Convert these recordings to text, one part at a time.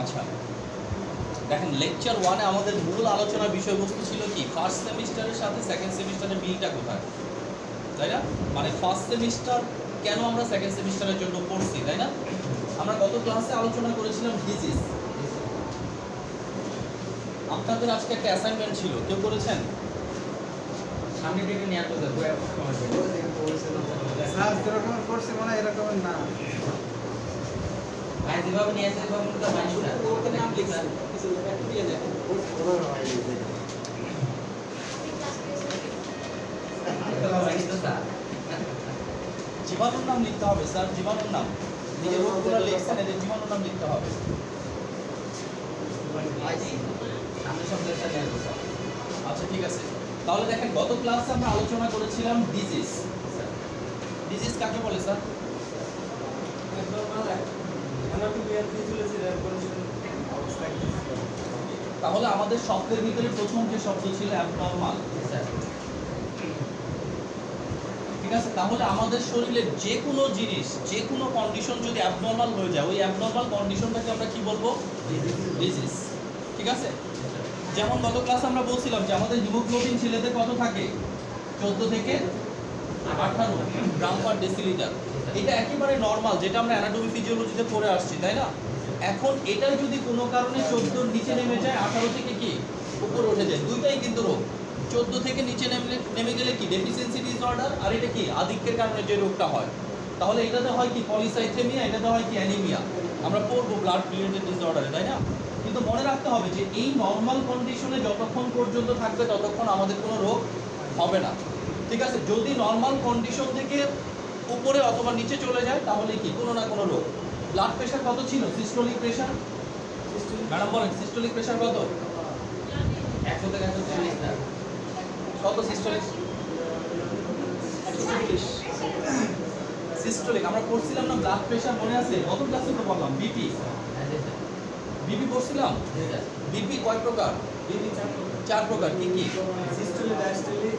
আচ্ছা দেখেন লেকচার 1-এ আমাদের মূল আলোচনার বিষয়বস্তু ছিল কি ফার্স্ট সেমিস্টারের সাথে সেকেন্ড সেমিস্টারের মিলটা কোথায়, তাই না? মানে ফার্স্ট সেমিস্টার কেন আমরা সেকেন্ড সেমিস্টারের জন্য পড়ছি, তাই না? আমরা গত ক্লাসে আলোচনা করেছিলাম ডিজিজ। আপনাদের আজকে একটা অ্যাসাইনমেন্ট ছিল, কেউ করেছেন? সামনে থেকে নিয়ে আসতে হবে স্যার যেরকম করছে মনে হয় এরকম না। ভাই যেভাবে নিয়ে আসে সেভাবে তো ভাই না ওকে নাম লিখা কিছু লেখা দিয়ে দেয় জীবাণুর নাম লিখতে হবে স্যার, জীবাণুর নাম। নিজের রোগগুলো লিখছেন, এদের জীবাণুর নাম লিখতে হবে। সামনে শব্দের সাথে আচ্ছা ঠিক আছে, তাহলে দেখেন গত ক্লাসে আমরা আলোচনা করেছিলাম ডিজিজ। ডিজিজ কাকে বলে স্যার? তাহলে আমাদের শব্দের ভিতরে প্রথম যে শব্দ ছিল অ্যাবনর্মাল, ঠিক আছে? তাহলে আমাদের শরীরের যে কোনো জিনিস, যে কোনো কন্ডিশন যদি অ্যাবনর্মাল হয়ে যায়, ওই অ্যাবনর্মাল কন্ডিশনটাকে আমরা কি বলবো? ডিজিজ। ঠিক আছে? যেমন গত ক্লাসে আমরা বলছিলাম যে আমাদের হিমোগ্লোবিন ছেলেদের কত থাকে? 14 থেকে 18 গ্রাম পার ডেসিলিটার। এটা একেবারে নর্মাল, যেটা আমরা অ্যানাটমি ফিজিওলজিতে পড়ে আসছি, তাই না? এখন এটাই যদি কোনো কারণে 14 নিচে নেমে যায়, 18 থেকে কি উপরে উঠে যায়, দুইটাই কিন্তু রোগ। 14 থেকে নিচে নেমে গেলে কি ডেফিসিয়েন্সি ডিসঅর্ডার, আর এটা কি আধিক্যের কারণে যে রোগটা হয়। তাহলে এটাতে হয় কি পলিসাইথেমিয়া, এটাতে হয় কি অ্যানিমিয়া। আমরা পড়বো ব্লাড রিলেটেড ডিসঅর্ডারে, তাই না? কিন্তু মনে রাখতে হবে যে এই নর্মাল কন্ডিশনে যতক্ষণ পর্যন্ত থাকবে ততক্ষণ আমাদের কোনো রোগ হবে না। ঠিক আছে? যদি নর্মাল কন্ডিশন থেকে উপরে অথবা নিচে চলে যায় তাহলে কি কোনো না কোনো রোগ। ব্লাড প্রেশার কত ছিল? সিস্টোলিক প্রেশার ম্যাডাম বলেন, সিস্টোলিক প্রেশার কত? 100 থেকে 140 না কত সিস্টোলিক? সিস্টোলিক আমরা পড়ছিলাম না ব্লাড প্রেশার, মনে আছে? কত ক্লাসে তো বললাম বিপি। বিপি পড়ছিলাম। বিপি কয় প্রকার? বিপি 4 প্রকার। কি কি? সিস্টোলি, ডায়াস্টোলি,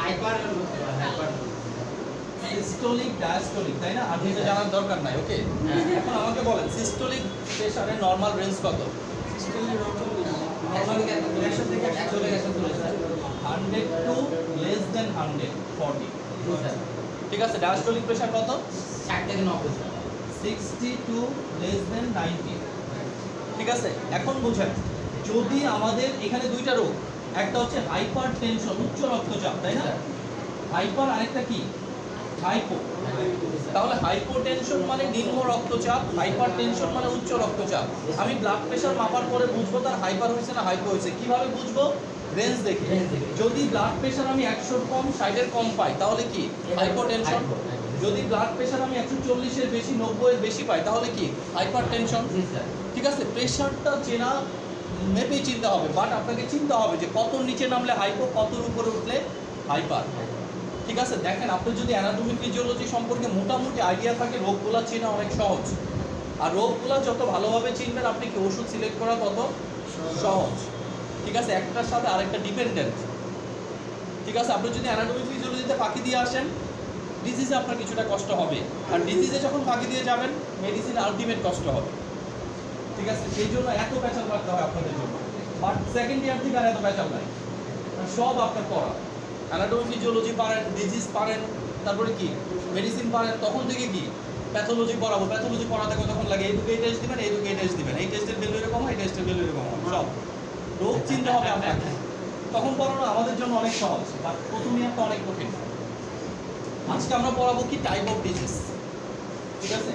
হাইপার সিস্টোলিক, ডায়াস্টোলিক, তাই না? আর যেটা জানার দরকার নাই। ওকে, এখন আমাকে বলেন সিস্টোলিক প্রেশারের নরমাল রেঞ্জ কত? সিস্টোলি নরমালি কেন 100 থেকে 140 100 টু লেস দেন 140। ঠিক আছে? ডায়াস্টোলিক প্রেশার কত? 60 থেকে 90 60 টু লেস দেন 90। ঠিক আছে? এখন বুঝেন, যদি আমাদের এখানে দুইটা রোগ, একটা হচ্ছে হাইপার টেনশন, উচ্চ রক্তচাপ, তাই না? হাইপার, আরেকটা কি? হাইপো। তাহলে হাইপোটেনশন মানে নিম্ন রক্তচাপ, হাইপার টেনশন মানে উচ্চ রক্তচাপ। আমি ব্লাড প্রেশার মাপার পরে বুঝবো তার হাইপার হয়েছে না হাইপো হয়েছে। কিভাবে বুঝবো? রেঞ্জ দেখে। যদি ব্লাড প্রেশার আমি 100 কম, 60 কম পাই তাহলে কি হাইপোটেনশন। যদি ব্লাড প্রেশার আমি 140 এর বেশি, 90 এর বেশি পাই তাহলে কি হাইপার টেনশন। ঠিক আছে? প্রেশারটা চেনা মেপেই চিনতে হবে, বাট আপনাকে চিনতে হবে যে কত নিচে নামলে হাইপো, কতর উপরে উঠলে হাইপার। ঠিক আছে? দেখেন, আপনি যদি অ্যানাটমি ফিজিওলজি সম্পর্কে মোটামুটি আইডিয়া থাকে, রোগগুলো চেনা অনেক সহজ। আর রোগগুলো যত ভালোভাবে চিনবেন আপনি কি ওষুধ সিলেক্ট করা তত সহজ। ঠিক আছে? একটার সাথে আরেকটা ডিপেন্ডেন্ট। ঠিক আছে? আপনি যদি অ্যানাটমি ফিজিওলজিতে ফাঁকি দিয়ে আসেন, ডিজিজে আপনার কিছুটা কষ্ট হবে, আর ডিজিজে যখন ফাঁকি দিয়ে যাবেন মেডিসিনে আলটিমেট কষ্ট হবে। ঠিক আছে? সেই জন্য এত প্যাচাল রাখতে হয় আপনাদের জন্য। বাট সেকেন্ড ইয়ার থেকে আর এত প্যাচাল নাই, সব আপনার পড়া। অ্যানাটমি ফিজিওলজি পারেন, ডিজিজ পারেন, তারপরে কি মেডিসিন পারেন, তখন থেকে কি প্যাথোলজি পড়াবো। প্যাথোলজি পড়াতে তখন লাগে এই দুটো এই টেস্ট দিবেন, এই দুটো এই টেস্ট দিবেন, এই টেস্টের ভ্যালু এরকম হয়, এই টেস্টের ভ্যালু এরকম হয়, সব রোগ চিনতে হবে আপনাকে। তখন পড়ানো আমাদের জন্য অনেক সহজ, বাট প্রথম ইয়ারটা অনেক কঠিন। আজকে আমরা পড়াবো কি টাইপ অফ ডিজিজ। ঠিক আছে?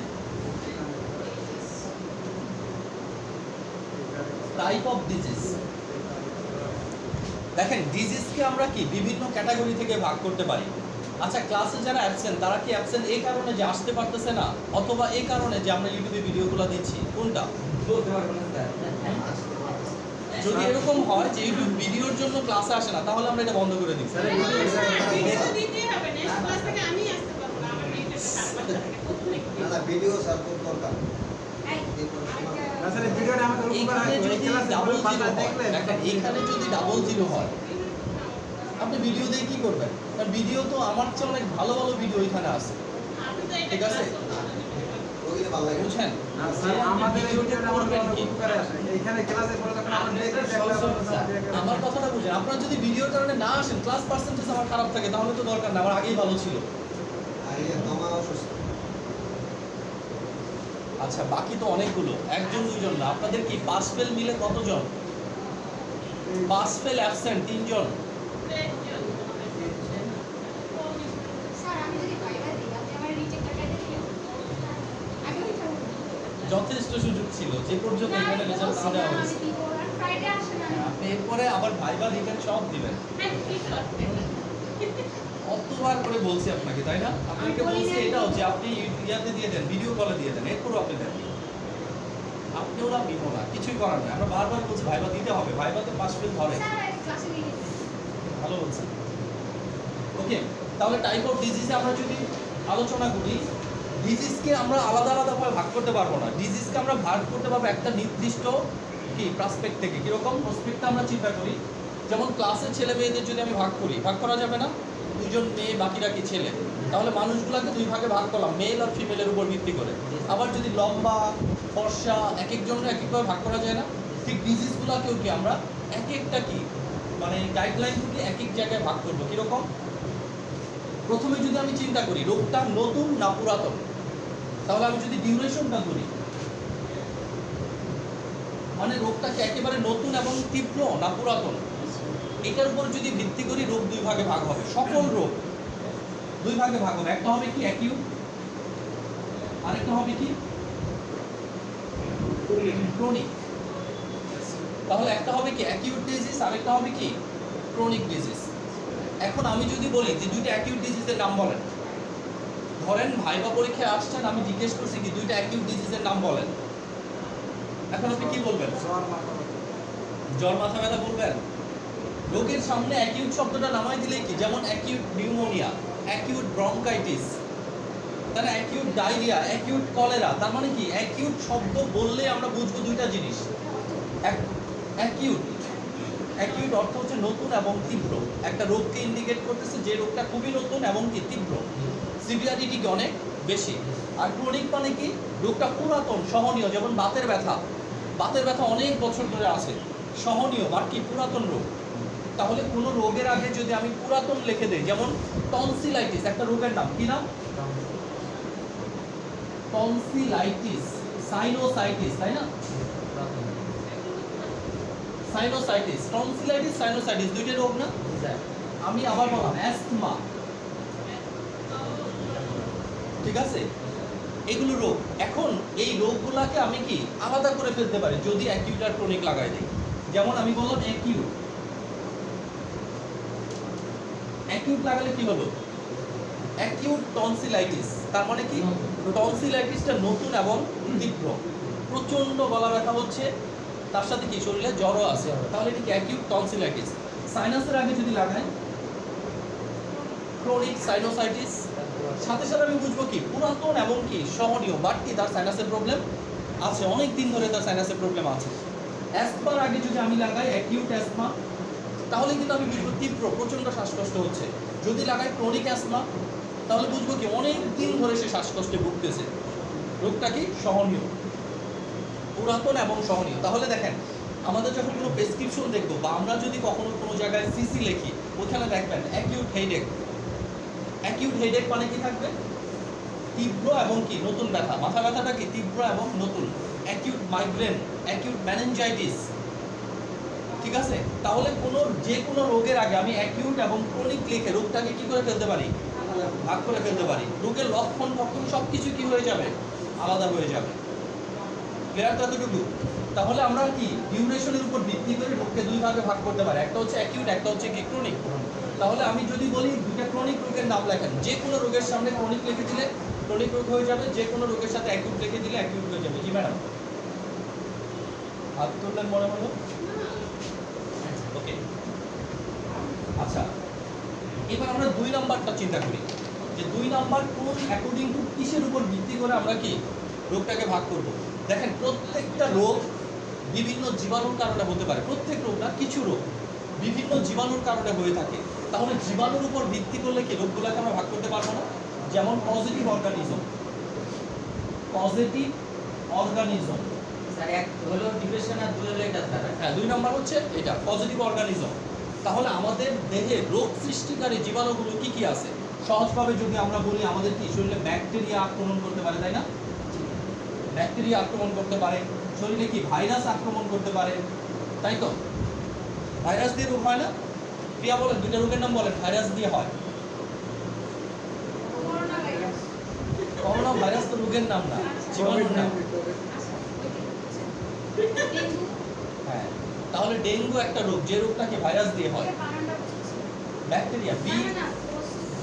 Type of disease. দেখেন, ডিজিজকে আমরা কি বিভিন্ন ক্যাটাগরি থেকে ভাগ করতে পারি। আচ্ছা, ক্লাসে যারা অ্যাবসেন্ট তারা কি অ্যাবসেন্ট এই কারণে যে আসতে পারতেছে না, অথবা এই কারণে যে আমরা ইউটিউবে ভিডিওগুলো দিচ্ছি? কোনটা? বলতে পারবো না স্যার। যদি এরকম হয় যে ইউটিউব ভিডিওর জন্য ক্লাসে আসে না, তাহলে আমরা এটা বন্ধ করে দিই। ভিডিও স্যার খুব দরকার। আসলে ভিডিওটা আমাদের উপকার হয়, এখানে যদি ক্লাসে ডাবল ভালো জিরো হয়, দেখলে দেখেন এখানে যদি ডাবল জিরো হয় আপনি ভিডিও দিয়ে কি করবেন? কারণ ভিডিও তো আমার চেয়ে অনেক ভালো ভালো ভিডিও এখানে আছে। ঠিক আছে? ভালো লাগে বুঝছেন না স্যার আমাদের এই ভিডিওটা আমার করবেন কোনো কি? উপকারে আসে এইখানে ক্লাসে পড়ে যখন আমরা দেখি আমার কথাটা বুঝেন, আপনারা যদি ভিডিওর কারণে না আসেন, ক্লাস পার্সেন্টেজ আমার খারাপ থাকে, তাহলে তো দরকার না, আমার আগেই ভালো ছিল। আরে দমা অসুস্থ আচ্ছা, বাকি তো অনেকগুলো, একজন দুইজন না, আপনাদের কি পাস ফেল মিলে কতজন? পাস ফেল অ্যাবসেন্ট তিনজন। স্যার আমি যদি ভাইবা দিই আপনি আমার রিটেক টাকা দিবেন? আমি ওইটা বলবো। যথেষ্ট সুযোগ ছিল, যে পর্যন্ত এখানে রেজাল্ট না দেওয়া হয়েছে। আমি দিব আর ফ্রাইডে আসেন আমি আপনি এরপরে আবার ভাইবা রিটেন সব দিবেন। কতবার করে বলছি আপনাকে, তাই না? আপনাকে বলছি এটাও যে আপনি ইয়াতে দিয়ে দেন, ভিডিও কলে দিয়ে দেন, এরপরও আপনি দেন। আপনিও না বিমো না, কিছুই করার নেই। আমরা বারবার বলছি ভাইবা দিতে হবে, ভাইবাতে পাস ফেল ধরে। স্যার ক্লাসে নিয়ে নিন। ভালো বলছেন। ওকে, তাহলে টাইপ অফ ডিজিজে আমরা যদি আলোচনা করি, ডিজিজকে আমরা আলাদা আলাদাভাবে ভাগ করতে পারবো না। ডিজিজকে আমরা ভাগ করতে পারবো একটা নির্দিষ্ট কি প্রসপেক্ট থেকে। কীরকম প্রসপেক্টটা আমরা চিন্তা করি? যেমন ক্লাসের ছেলে মেয়েদের যদি আমি ভাগ করি, ভাগ করা যাবে না? দুজন মেয়ে বাকিরা কি ছেলে, তাহলে মানুষগুলোকে দুই ভাগে ভাগ করলাম, মেল আর ফিমেলের উপর ভিত্তি করে। আবার যদি লম্বা ফর্সা এক একজনের এক একভাবে ভাগ করা যায় না? ঠিক ডিজিজগুলোকেও কি আমরা এক একটা কি মানে গাইডলাইনগুলোকে এক এক জায়গায় ভাগ করবো। কীরকম? প্রথমে যদি আমি চিন্তা করি রোগটা নতুন না পুরাতন, তাহলে আমি যদি ডিউরেশনটা করি, মানে রোগটা কি একেবারে নতুন এবং তীব্র না পুরাতন, এটার উপর যদি ভিত্তি করি রোগ দুই ভাগে ভাগ হবে। সকল রোগ দুই ভাগে ভাগ হবে। একটা হবে কি অ্যাকিউট, আরেকটা হবে কি ক্রনিক। তাহলে একটা হবে কি অ্যাকিউট ডিজিজ, আরেকটা হবে কি ক্রনিক ডিজিজ। এখন আমি যদি বলি যে দুইটা অ্যাকিউট ডিজিজের নাম বলেন, ধরেন ভাইবা পরীক্ষায় আসছেন, আমি জিজ্ঞেস করছি কি দুইটা অ্যাকিউট ডিজিজের নাম বলেন, এখন আপনি কি বলবেন? জ্বর মাথা ব্যথা বলবেন? রোগের সামনে অ্যাকিউট শব্দটা নামাই দিলে কি, যেমন অ্যাকিউট নিউমোনিয়া, অ্যাকিউট ব্রঙ্কাইটিস, তাহলে অ্যাকিউট ডায়রিয়া, অ্যাকিউট কলেরা। তার মানে কি অ্যাকিউট শব্দ বললে আমরা বুঝবো দুইটা জিনিস। অ্যাকিউট, অ্যাকিউট অর্থ হচ্ছে নতুন এবং তীব্র, একটা রোগকে ইন্ডিকেট করতেছে যে রোগটা খুবই নতুন এবং কি তীব্র, সিভিয়ারিটি কি অনেক বেশি। আর ক্রনিক মানে কি রোগটা পুরাতন সহনীয়, যেমন বাতের ব্যথা, বাতের ব্যথা অনেক বছর ধরে আছে, সহনীয় বাট কি পুরাতন রোগ। তাহলে কোনো রোগের আগে যদি আমি পুরাতন লিখে দেই, যেমন টনসিলাইটিস একটা রোগের নাম, কি নাম? টনসিলাইটিস, সাইনোসাইটিস, তাই না? সাইনোসাইটিস, টনসিলাইটিস, সাইনোসাইটিস দুইটা রোগ না? আমি আবার বললাম অ্যাস্তমা, ঠিক আছে? এগুলো রোগ। এখন এই রোগগুলোকে আমি কি আলাদা করে ফেলতে পারি যদি অ্যাকিউট আর ক্রনিক লাগাই দিই। যেমন আমি বললাম অ্যাকিউট, অ্যাকিউট লাগালে কি হলো? অ্যাকিউট টনসিলাইটিস, তার মানে কি টনসিলাইটিসটা নতুন এবং তীব্র, প্রচন্ড গলা ব্যথা হচ্ছে, তার সাথে কি শরীরে জ্বরও আছে, তাহলে এটা কি অ্যাকিউট টনসিলাইটিস। সাইনাসের আগে যদি লাগাই ক্রনিক সাইনোসাইটিস, সাথে সাথে আমি বুঝবো কি পুরাতন এবং কি সহনীয় বাট কি তার সাইনাসের প্রবলেম আছে, অনেক দিন ধরে তার সাইনাসের প্রবলেম আছে। অ্যাসমার আগে যদি আমি লাগাই অ্যাকিউট অ্যাসমা, তাহলে কিন্তু আমি বুঝবো তীব্র প্রচন্ড শ্বাসকষ্ট হচ্ছে। যদি লাগাই ক্রনিক অ্যাসমা, তাহলে বুঝবো কি অনেক দিন ধরে সে শ্বাসকষ্টে ভুগতেছে, রোগটা কি সহনীয়, পুরাতন এবং সহনীয়। তাহলে দেখেন আমাদের যখন কোনো প্রেসক্রিপশন দেখবো বা আমরা যদি কখনো কোনো জায়গায় সিসি লিখি, ওখানে দেখবেন অ্যাকিউট হেডেক, অ্যাকিউট হেডেক মানে কি থাকবে? তীব্র এবং কি নতুন ব্যথা, মাথা ব্যথাটা কি তীব্র এবং নতুন। অ্যাকিউট মাইগ্রেন, অ্যাকিউট মেনিনজাইটিস, ঠিক আছে? তাহলে যে কোনো রোগের আগে আমি অ্যাকিউট এবং ক্রনিক লিখে রোগটাকে কি করে ফেলতে পারি? ভাগ করে ফেলতে পারি। রোগের লক্ষণ লক্ষণ সব কিছু কি হয়ে যাবে? আলাদা হয়ে যাবে। ক্লিয়ার তো এতটুকু? তাহলে আমরা কি ডিউরেশনের উপর ভিত্তি করে রোগকে দুই ভাগে ভাগ করতে পারি, একটা হচ্ছে অ্যাকিউট, একটা হচ্ছে কি ক্রনিক। তাহলে আমি যদি বলি দুইটা ক্রনিক রোগের নাম লেখেন, যে কোনো রোগের সামনে ক্রনিক লিখে দিলে ক্রনিক রোগ হয়ে যাবে, যে কোনো রোগের সাথে অ্যাকিউট লিখে দিলে অ্যাকিউট হয়ে যাবে। জি ম্যাডাম, হাত তুললেন মনে হলো? ওকে, আচ্ছা এবার আমরা 2 নাম্বারটা চিন্তা করি যে 2 নাম্বার কোন অ্যাকর্ডিং টু কিসের উপর ভিত্তি করে আমরা কি রোগটাকে ভাগ করব। দেখেন প্রত্যেকটা রোগ বিভিন্ন জীবাণুর কারণে হতে পারে, প্রত্যেক রোগ না, কিছু রোগ বিভিন্ন জীবাণুর কারণে হয়ে থাকে। তাহলে জীবাণুর উপর ভিত্তি করলে কি রোগগুলোকে আমরা ভাগ করতে পারবো না? যেমন positive organism, positive organism. Sir এক হলো ডিপ্রেশন আর দুই হলো এটা স্যার। হ্যাঁ, 2 নাম্বার হচ্ছে এটা পজিটিভ অর্গানিজম। তাহলে আমাদের দেহে রোগ সৃষ্টিকারী জীবাণুগুলো কি কি আছে? সহজভাবে যদি আমরা বলি, আমাদের কি শরীরে ব্যাকটেরিয়া আক্রমণ করতে পারে, তাই না? ব্যাকটেরিয়া আক্রমণ করতে পারে, শরীরে কি ভাইরাস আক্রমণ করতে পারে, তাই তো? ভাইরাস দিয়ে রোগ হয় না? প্রিয়া বলেন, 2টা রোগের নাম বলেন ভাইরাস দিয়ে হয়। Corona virus. করোনা ভাইরাস তো রোগের নাম না, জীবাণুর নাম। আচ্ছা, ওইটা। ডেঙ্গু। হ্যাঁ, তাহলে ডেঙ্গু একটা রোগ, যে রোগটা কি ভাইরাস দিয়ে হয়। এটা বানানটা বুঝছি। ব্যাকটেরিয়া না, না, না,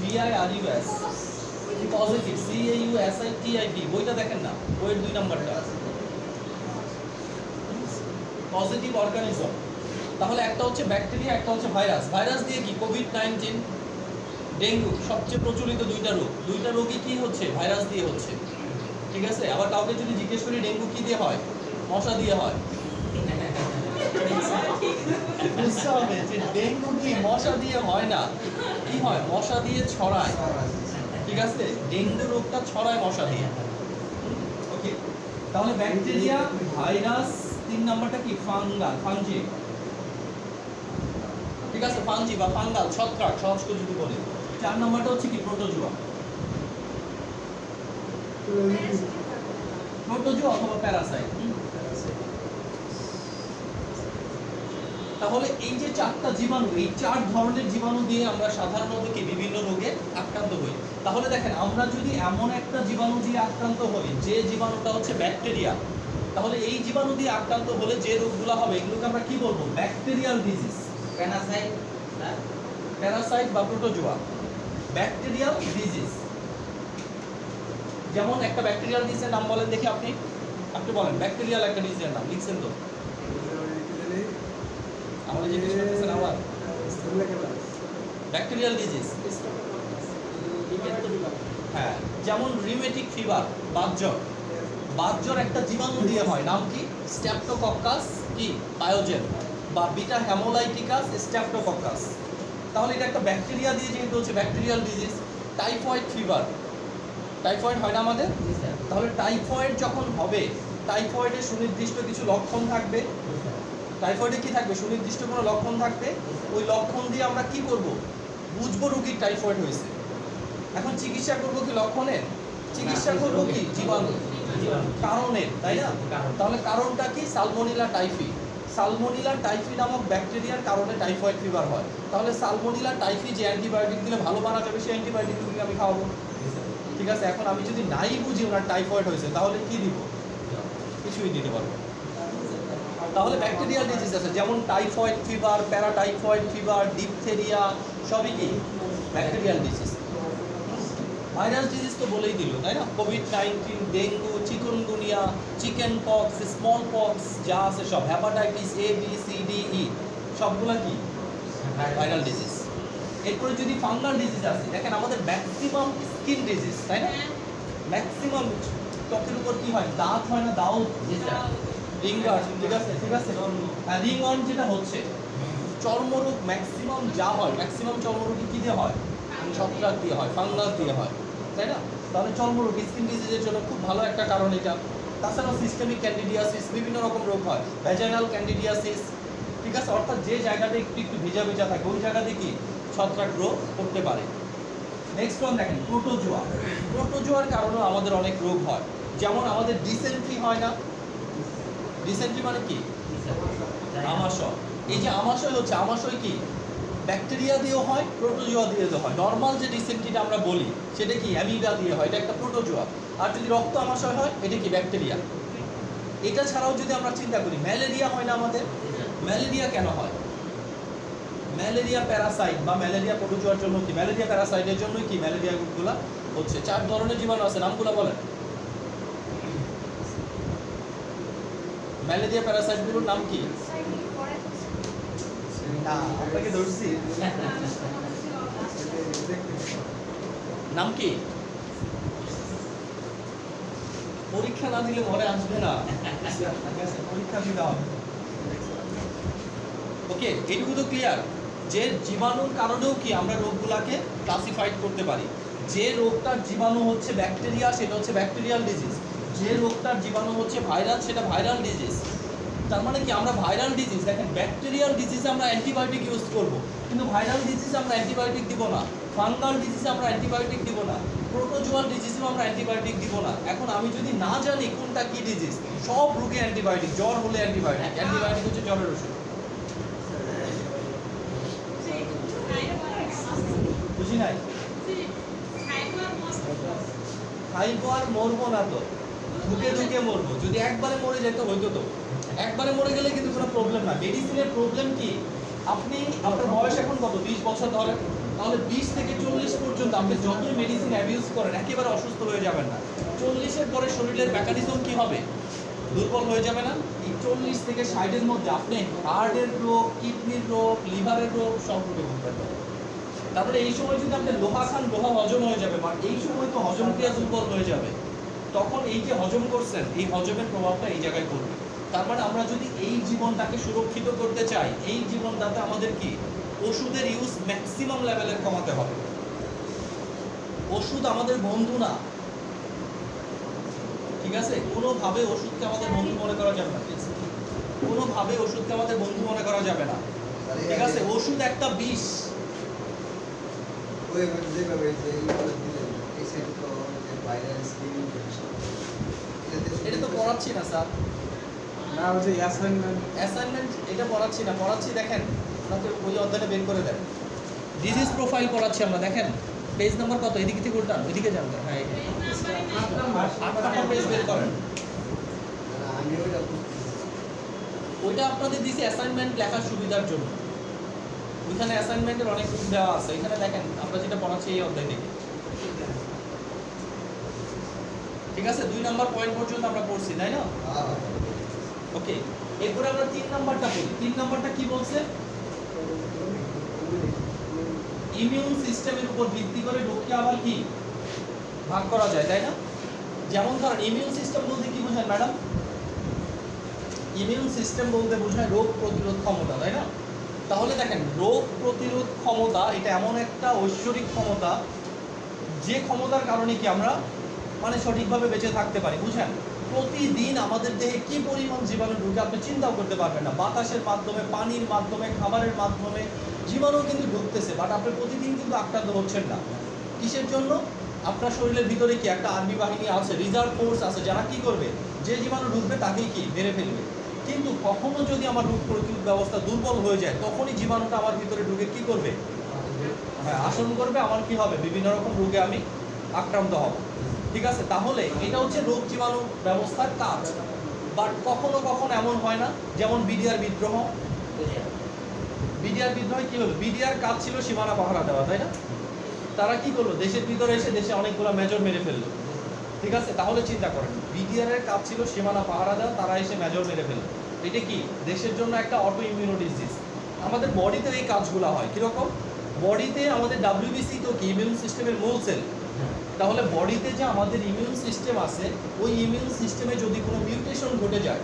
VIRUS পজিটিভ CAUSITIV, বইটা দেখেন না, বইয়ের 2 নাম্বারটা পজিটিভ অর্গানিজম। তাহলে একটা হচ্ছে ব্যাকটেরিয়া, একটা হচ্ছে ভাইরাস। ভাইরাস দিয়ে কি কোভিড-19, ডেঙ্গু সবচেয়ে প্রচলিত 2টা রোগ। 2টা রোগই কি হচ্ছে? ভাইরাস দিয়ে হচ্ছে। ঠিক আছে? আবার কাউকে যদি জিজ্ঞেস করি ডেঙ্গু কি দিয়ে হয়, মশা দিয়ে হয়। বুঝতে হবে যে ডেঙ্গু কি মশা দিয়ে হয় না, কি হয়? মশা দিয়ে ছড়ায়। ঠিক আছে? ডেঙ্গু রোগটা ছড়ায় মশা দিয়ে। ওকে, তাহলে ব্যাকটেরিয়া, ভাইরাস, 3 নাম্বারটা কি? Fungal, fungi. ঠিক আছে, ফাঞ্জি বা ফাঙ্গাল, ছত্রাক সহজ করে যদি বলি। 4 নাম্বারটা হচ্ছে কি? প্রোটোজোয়া। প্রোটোজোয়া অথবা প্যারাসাইট। তাহলে এই যে 4টা জীবাণু, এই 4 ধরনের জীবাণু দিয়ে আমরা সাধারণত কি বিভিন্ন রোগে আক্রান্ত হই। তাহলে দেখেন, আমরা যদি এমন একটা জীবাণু দিয়ে আক্রান্ত হই, যে জীবাণুটা হচ্ছে ব্যাকটেরিয়া, তাহলে এই জীবাণু দিয়ে আক্রান্ত হলে যে রোগগুলো হবে এগুলোকে আমরা কি বলবো? Bacterial disease. Parasite sir. Parasite বা প্রোটোজোয়া, ব্যাকটেরিয়াল ডিজিজ। যেমন একটা ব্যাকটেরিয়াল ডিজিজের নাম বলেন দেখি, আপনি বলেন ব্যাকটেরিয়াল একটা ডিজিজের নাম, লিখছেন তো? আমাদের জিজ্ঞেস করতেছেন আবার ব্যাকটেরিয়াল ডিজিজ। হ্যাঁ, যেমন রিমেটিক ফিভার, বাতজ্বর। বাতজ্বর একটা জীবাণু দিয়ে হয়, নাম কি? স্ট্রেপ্টোকক্কাস কি পায়োজেন বা বিটা হেমোলাইটিকাস স্ট্রেপ্টোকক্কাস। তাহলে এটা একটা ব্যাকটেরিয়া দিয়ে যেহেতু হচ্ছে bacterial disease. Typhoid fever, typhoid হয় না আমাদের? জি স্যার। তাহলে টাইফয়েড যখন হবে, টাইফয়েডের সুনির্দিষ্ট কিছু লক্ষণ থাকবে। টাইফয়েডে কি থাকবে? সুনির্দিষ্ট কোনো লক্ষণ থাকবে। ওই লক্ষণ দিয়ে আমরা কি করব? বুঝবো রোগীর টাইফয়েড হয়েছে। এখন চিকিৎসা করব কি লক্ষণের? চিকিৎসা করব কি জীবাণু, কারণের, তাই না? তাহলে কারণটা কি? Salmonella typhi. সালমোনেলা টাইফি নামক ব্যাকটেরিয়ার কারণে টাইফয়েড ফিভার হয়। তাহলে সালমোনেলা টাইফি যে অ্যান্টিবায়োটিক দিলে ভালো বানা যাবে, সেই অ্যান্টিবায়োটিকগুলোকে আমি খাওয়াবো। ঠিক আছে? এখন আমি যদি নাই বুঝি ওনার টাইফয়েড হয়েছে, তাহলে কি দিব? কিছুই দিতে পারবো। তাহলে ব্যাকটেরিয়াল ডিজিজ আছে, যেমন typhoid fever, paratyphoid fever, diphtheria, সবই কি ব্যাকটেরিয়াল ডিজিজ। ভাইরাস ডিজিজ তো বলেই দিল, তাই না? COVID-19, dengue, chikungunya, chicken pox, small pox, যা আছে সব, hepatitis A B C D E, সবগুলা কি ভাইরাল ডিজিজ। এরপরে যদি ফাঙ্গাল ডিজিজ আছে, দেখেন আমাদের ম্যাক্সিমাম স্কিন ডিজিজ, তাই না? ম্যাক্সিমাম ত্বকের উপর কি হয়? দাঁত হয় না? দাও রিঙ্গার, ঠিক আছে, ঠিক আছে। রিং অন যেটা হচ্ছে চর্মরোগ, ম্যাক্সিমাম যা হয়, ম্যাক্সিমাম চর্মরোগী কি দিয়ে হয়? ছত্রাক দিয়ে হয়, ফাঙ্গাস দিয়ে হয়, তাই না? তাহলে চর্মরোগ, স্কিন ডিজিজের জন্য খুব ভালো একটা কারণ এটা। তাছাড়াও সিস্টেমিক ক্যান্ডিডিয়াসিস, বিভিন্ন রকম রোগ হয়, ভ্যাজাইনাল ক্যান্ডিডিয়াসিস। ঠিক আছে, অর্থাৎ যে জায়গাটা একটু একটু ভেজা ভেজা থাকে, ওই জায়গাতে কি ছত্রাক রোগ করতে পারে। নেক্সট ওয়ান দেখেন, প্রোটোজোয়া। প্রোটোজোয়ার কারণেও আমাদের অনেক রোগ হয়, যেমন আমাদের ডিসেন্ট্রি হয় না? ডিসেন্ট্রি মানে কি? আমাশয়। এই যে আমাশয় হচ্ছে, আমাশয় কি ব্যাকটেরিয়া দিয়েও হয়, প্রোটোজোয়া দিয়েও হয়। নর্মাল যে ডিসেন্ট্রিটা আমরা বলি সেটা কি অ্যামিবা দিয়ে হয়, এটা একটা প্রোটোজোয়া। আর যদি রক্ত আমাশয় হয়, এটা কি ব্যাকটেরিয়া। এটা ছাড়াও যদি আমরা চিন্তা করি, ম্যালেরিয়া হয় না আমাদের? ম্যালেরিয়া কেন হয়? ম্যালেরিয়া প্যারাসাইট বা ম্যালেরিয়া প্রোটোজোয়ার জন্য কি, ম্যালেরিয়া প্যারাসাইটের জন্যই কি ম্যালেরিয়া রোগগুলা হচ্ছে। 4 ধরনের জীবাণু আছে, নামগুলো বলেন। ম্যালেরিয়া প্যারাসাইটগুলোর নাম কি? না, আপনাকে ধরছি। নাম কি? পরীক্ষা না দিলে মনে আসবে না, পরীক্ষা দিতে হবে। ওকে, এইটুকু তো ক্লিয়ার যে জীবাণুর কারণেও কি আমরা রোগগুলাকে ক্লাসিফাইড করতে পারি। যে রোগটার জীবাণু হচ্ছে ব্যাকটেরিয়া, সেটা হচ্ছে ব্যাকটেরিয়াল ডিজিজ। যে রোগটার জীবাণু হচ্ছে ভাইরাল সেটা ভাইরাল ডিজিজ। তার মানে কি আমরা ভাইরাল ডিজিজ, দেখেন ব্যাকটেরিয়াল ডিজিজে আমরা অ্যান্টিবায়োটিক ইউজ করব, কিন্তু ভাইরাল ডিজিজে আমরা অ্যান্টিবায়োটিক দিব না, ফাঙ্গাল ডিজিজে আমরা অ্যান্টিবায়োটিক দিব না, প্রোটোজোয়াল ডিজিজেও আমরা অ্যান্টিবায়োটিক দিব না। এখন আমি যদি না জানি কোনটা কি ডিজিজ, সব রোগে অ্যান্টিবায়োটিক, জ্বর হলে অ্যান্টিবায়োটিক, অ্যান্টিবায়োটিক হচ্ছে জ্বরের ওষুধ। বুঝি নাই? খাইবো আর মরবো না তো, ঢুকে ঢুকে মরবো। যদি একবারে মরে যেতে হইতো তো, একবারে মরে গেলে কিন্তু কোনো প্রবলেম না। মেডিসিনের প্রবলেম কি, আপনি আপনার বয়স এখন কত, 20 বছর ধরে, তাহলে 20 থেকে 40 পর্যন্ত আপনি যতই মেডিসিন অ্যাবিউজ করেন একেবারে অসুস্থ হয়ে যাবেন না। 40-এর পরে শরীরের মেকানিজম কি হবে, দুর্বল হয়ে যাবে না? এই 40 থেকে 60-এর মধ্যে আপনি হার্টের রোগ, কিডনির রোগ, লিভারের রোগ সব রোগে ভুগবেন। তারপরে এই সময় যদি আপনি লোহা খান, লোহা হজম হয়ে যাবে, বা এই সময় তো হজম ক্রিয়া দুর্বল হয়ে যাবে। তখন এই যে হজম করছেন, এই হজমের প্রভাবটা এই জায়গায় পড়বে। তার মানে আমরা যদি এই জীবনটাকে সুরক্ষিত করতে চাই, এই জীবনটাতে আমাদের কি ওষুধের ইউজ ম্যাক্সিমাম লেভেলের কমাতে হবে। ওষুধ আমাদের বন্ধু না, ঠিক আছে? কোনোভাবে ওষুধকে আমাদের বন্ধু মনে করা যাবে না, কোনোভাবে ওষুধকে আমাদের বন্ধু মনে করা যাবে না, ঠিক আছে? ওষুধ একটা বিষ। এটা তো পড়াচ্ছি না স্যার, না ওই যে অ্যাসাইনমেন্ট অ্যাসাইনমেন্ট এটা পড়াচ্ছি না, পড়াচ্ছি দেখেন আপনাকে ওই অধ্যায়টা বের করে দেন। ডিজিজ প্রোফাইল পড়াচ্ছি আমরা, দেখেন পেজ নাম্বার কত, এদিকে থেকে উল্টান, ওইদিকে যান। হ্যাঁ, 8 নাম্বার পেজ বের করেন। আমি ওইটা ওইটা আপনাদের দিছি অ্যাসাইনমেন্ট লেখার সুবিধার জন্য। ওইখানে অ্যাসাইনমেন্টের অনেক রূপ দেওয়া আছে, এখানে দেখেন আমরা যেটা পড়াচ্ছি এই অধ্যায় থেকে, ঠিক আছে? 2 নাম্বার পয়েন্ট পর্যন্ত আমরা পড়ছি, তাই না? ওকে, এরপরে আমরা 3 নাম্বারটা পড়ি। 3 নাম্বারটা কি বলছে? ইমিউন সিস্টেমের উপর ভিত্তি করে রোগকে আবার কি ভাগ করা যায়, তাই না? যেমন ধরেন ইমিউন সিস্টেম বলতে কি বোঝায় ম্যাডাম? ইমিউন সিস্টেম বলতে বোঝায় রোগ প্রতিরোধ ক্ষমতা, তাই না? তাহলে দেখেন রোগ প্রতিরোধ ক্ষমতা এটা এমন একটা ঐশ্বরিক ক্ষমতা, যে ক্ষমতার কারণে কি আমরা মানে সঠিকভাবে বেঁচে থাকতে পারি। বুঝেন, প্রতিদিন আমাদের দেহে কি পরিমাণ জীবাণু ঢুকে আপনি চিন্তাও করতে পারবেন না। বাতাসের মাধ্যমে, পানির মাধ্যমে, খাবারের মাধ্যমে জীবাণু কিন্তু ঢুকতেছে, বাট আপনি প্রতিদিন কিন্তু আক্রান্ত হচ্ছেন না। কিসের জন্য? আপনার শরীরের ভিতরে কি একটা আর্মি বাহিনী আছে, রিজার্ভ ফোর্স আছে, যারা কি করবে, যে জীবাণু ঢুকবে তাকেই কি মেরে ফেলবে। কিন্তু কখনো যদি আমার রোগ প্রতিরোধ ব্যবস্থা দুর্বল হয়ে যায়, তখনই জীবাণুটা আমার ভিতরে ঢুকে কি করবে, হ্যাঁ আসন করবে, আমার কি হবে, বিভিন্ন রকম রোগে আমি আক্রান্ত হব, ঠিক আছে? তাহলে এটা হচ্ছে রোগ জীবাণু ব্যবস্থার কাজ। বাট কখনো কখনো এমন হয় না, যেমন বিডিআর বিদ্রোহ। বিডিআর বিদ্রোহে কি হলো? বিডিআর কাজ ছিল সীমানা পাহারা দেওয়া, তাই না? তারা কি করলো, দেশের ভিতরে এসে দেশে অনেকগুলো মেজর মেরে ফেললো, ঠিক আছে? তাহলে চিন্তা করেন, বিডিআর এর কাজ ছিল সীমানা পাহারা দেওয়া, তারা এসে মেজর মেরে ফেললো। এটা কি দেশের জন্য একটা অটো ইমিউনো ডিজিজ। আমাদের বডিতে এই কাজগুলো হয় কিরকম? বডিতে আমাদের ডাব্লিউবিসি তো কি ইমিউন সিস্টেমের মূল সেল। তাহলে বডিতে যে আমাদের ইমিউন সিস্টেম আছে, ওই ইমিউন সিস্টেমে যদি কোনো মিউটেশন ঘটে যায়,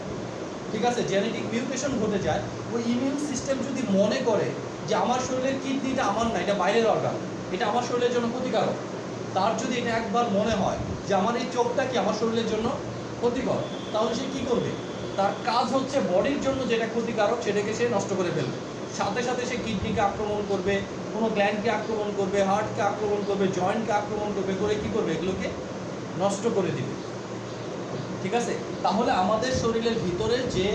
ঠিক আছে, জেনেটিক মিউটেশন ঘটে যায়, ওই ইমিউন সিস্টেম যদি মনে করে যে আমার শরীরের কিডনিটা আমার না, এটা বাইরের অর্গান, এটা আমার শরীরের জন্য ক্ষতিকারক, তার যদি এটা একবার মনে হয় যে আমার এই চোখটা কি আমার শরীরের জন্য ক্ষতিকর, তাহলে সে কি করবে? তার কাজ হচ্ছে বডির জন্য যেটা ক্ষতিকারক সেটাকে সে নষ্ট করে ফেলবে। সাথে সাথে সে কিডনিকে আক্রমণ করবে, কোনো গ্ল্যান্ডকে আক্রমণ করবে, হার্টকে আক্রমণ করবে, জয়েন্টকে আক্রমণ করবে, করে কি করবে, এগুলোকে নষ্ট করে দিবে, ঠিক আছে? তাহলে আমাদের শরীরের ভিতরে যে